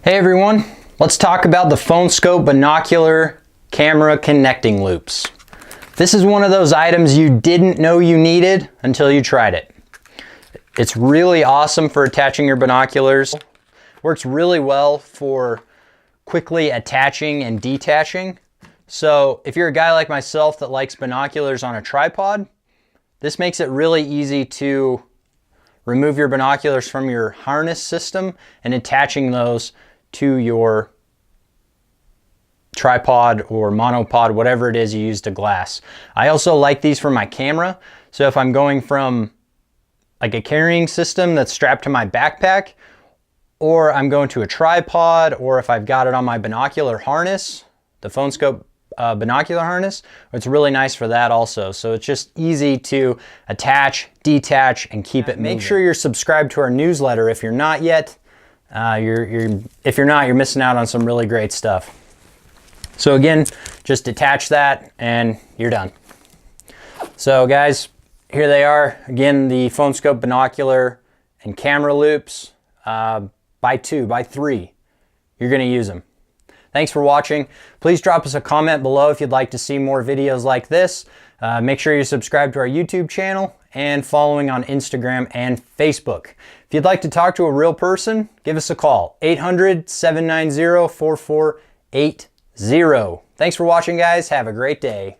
Hey everyone, let's talk about the Skope binocular camera connecting loops. This is one of those items you didn't know you needed until you tried it. It's really awesome for attaching your binoculars. Works really well for quickly attaching and detaching. So if you're a guy like myself that likes binoculars on a tripod, this makes it really easy to remove your binoculars from your harness system and attaching those to your tripod or monopod, whatever it is you use to glass. I also like these for my camera. So if I'm going from like a carrying system that's strapped to my backpack, or I'm going to a tripod, or if I've got it on my binocular harness, the Skope binocular harness, it's really nice for that also. So it's just easy to attach, detach, and keep it moving. Make sure you're subscribed to our newsletter if you're not yet. If you're not, you're missing out on some really great stuff. So again, just detach that and you're done. So guys, here they are. Again, the Skope binocular and camera loops. Buy 2, buy 3. You're gonna use them. Thanks for watching. Please drop us a comment below if you'd like to see more videos like this. Make sure you subscribe to our YouTube channel and following on Instagram and Facebook. If you'd like to talk to a real person, give us a call, 800-790-4480. Thanks for watching, guys. Have a great day.